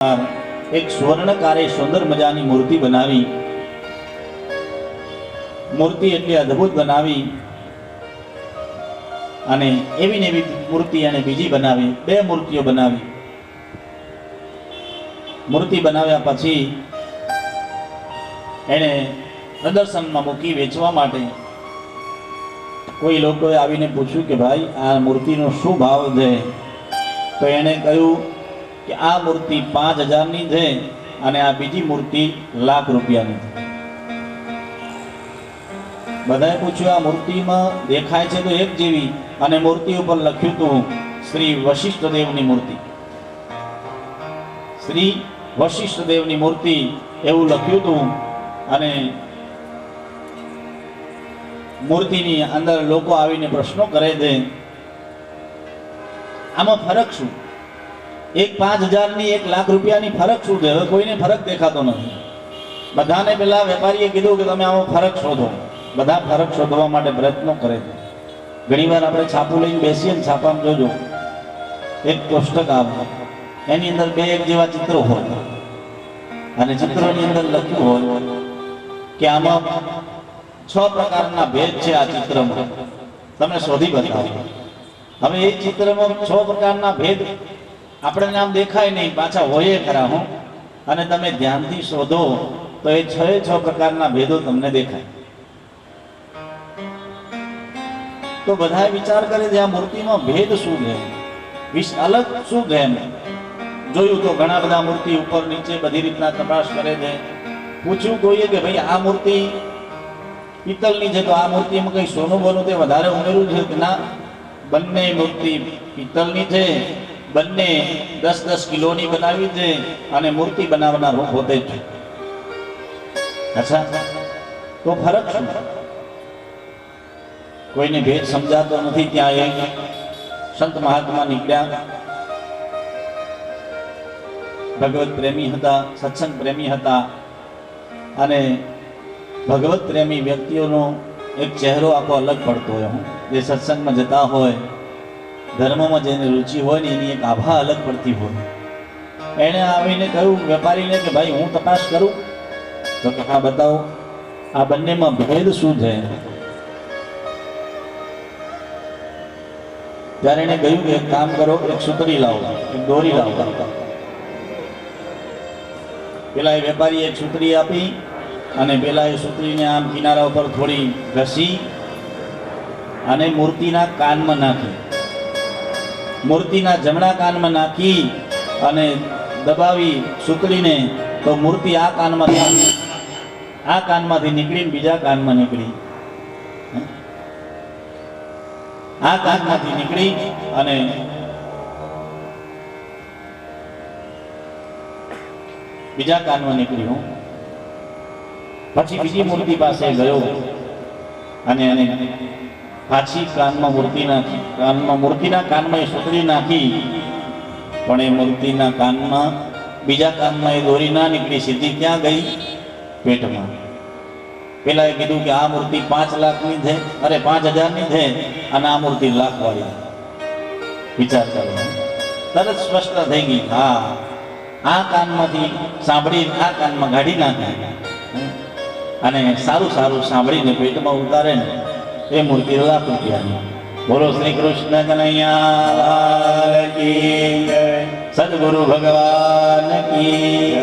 એક સ્વર્ણકારે સુંદર મજાની મૂર્તિ બનાવી. મૂર્તિ એટલી અદ્ભુત બનાવી અને એવી ને એવી મૂર્તિ અને બીજી બનાવી, બે મૂર્તિઓ બનાવી. મૂર્તિ બનાવ્યા પછી એને પ્રદર્શનમાં મૂકી વેચવા માટે કોઈ લોકોએ આવીને પૂછ્યું કે ભાઈ આ મૂર્તિનો શું ભાવ છે? તો એણે કહ્યું કે આ મૂર્તિ 5000ની છે અને આ બીજી મૂર્તિ લાખ રૂપિયાની છે. બધાએ પૂછ્યું આ મૂર્તિમાં દેખાય છે તો એક જેવી, અને મૂર્તિ ઉપર લખ્યું હતું શ્રી વશિષ્ઠ દેવની મૂર્તિ. શ્રી વશિષ્ઠ દેવની મૂર્તિ એવું લખ્યું હતું. અને મૂર્તિની અંદર લોકો આવીને પ્રશ્નો કરે છે, આમાં ફરક શું? એક 5000ની, એક લાખ રૂપિયાની ફરક શું છે? હવે કોઈને ફરક દેખાતો નથી. બધાને પેલા વેપારીએ કીધું કે તમે આમાં ફરક શોધો. બધા ફરક શોધવા માટે પ્રયત્નો કરે છે. ઘણીવાર આપણે છાપું લઈને બેસીએ ને, છાપામાં જોજો એક કોષ્ટક આવે, એની અંદર બે એક જેવા ચિત્રો હોય અને ચિત્રોની અંદર લખ્યું હોય કે આમાં 6 પ્રકારના ભેદ છે આ ચિત્રમાં, તમે શોધી બતાવો. હવે એ ચિત્રમાં 6 પ્રકારના ભેદ આપણે આમ દેખાય નહીં, પાછા હોય ખરા હો, અને તમે ધ્યાનથી શોધો તો એ 6 પ્રકારના ભેદો તમને દેખાય. તો બધા વિચાર કરે છે આ મૂર્તિમાં ભેદ શું છે, અલગ શું છે? એમ જોયું તો ઘણા બધા મૂર્તિ ઉપર નીચે બધી રીતના તપાસ કરે છે. પૂછ્યું કોઈએ કે ભાઈ આ મૂર્તિ પિત્તળની છે તો આ મૂર્તિમાં કઈ સોનું બોનું તે વધારે ઉમેર્યું છે કે ના? બંને મૂર્તિ પિત્તળની છે, બંને 10-10 કિલોની બનાવી છે અને મૂર્તિ બનાવનાર પોતે જ છે. અચ્છા, તો ફરક શું? કોઈને ભેદ સમજાતો નથી. ત્યાં એક સંત મહાત્મા નીકળ્યા, ભગવત પ્રેમી હતા, સત્સંગ પ્રેમી હતા. અને ભગવત પ્રેમી વ્યક્તિઓનો એક ચહેરો આખો અલગ પડતો હોય. જે સત્સંગમાં જતા હોય, ધર્મમાં જેને રુચિ હોય ને એની એક આભા અલગ પડતી હોય. એણે આવીને કહ્યું વેપારીને કે ભાઈ હું તપાસ કરું? તો કે હા બતાવો, આ બંનેમાં ભેદ શું છે? ત્યારે એને કહ્યું કે એક કામ કરો, એક સૂતરી લાવો, એક દોરી લાવો. પેલા એ વેપારી એક સૂતરી આપી અને પેલા એ સૂતરીને આમ કિનારા ઉપર થોડી ઘસી અને મૂર્તિના કાનમાં નાખી. મૂર્તિના જમણા કાનમાં નાખી અને દબાવી સૂતરીને, તો મૂર્તિ આ કાનમાંથી નીકળીને બીજા કાનમાં નીકળી, આ કાનમાંથી નીકળી અને બીજા કાનમાં નીકળી. પછી બીજી મૂર્તિ પાસે ગયો અને એને પાછી કાનમાં મૂર્તિ નાખી. મૂર્તિના કાનમાં એ સૂતરી નાખી, પણ એ મૂર્તિના કાનમાં, બીજા કાનમાં એ દોરી ના નીકળી, સીધી ક્યાં ગઈ? પેટમાં. પેલા એ કીધું કે આ મૂર્તિ 5 લાખની છે, અરે 5000ની છે, અને આ મૂર્તિ લાખ વાળી. વિચાર કરો, તરત સ્પષ્ટ થઈ ગઈ. હા, આ કાનમાંથી સાંભળી આ કાનમાં ગાડી નાખે અને સારું સારું સાંભળીને પેટમાં ઉતારે ને એ મૂર્તિ લાખ રૂપિયાની. બોલો શ્રી કૃષ્ણ કનૈયા કી જય, સદગુરુ ભગવાન કી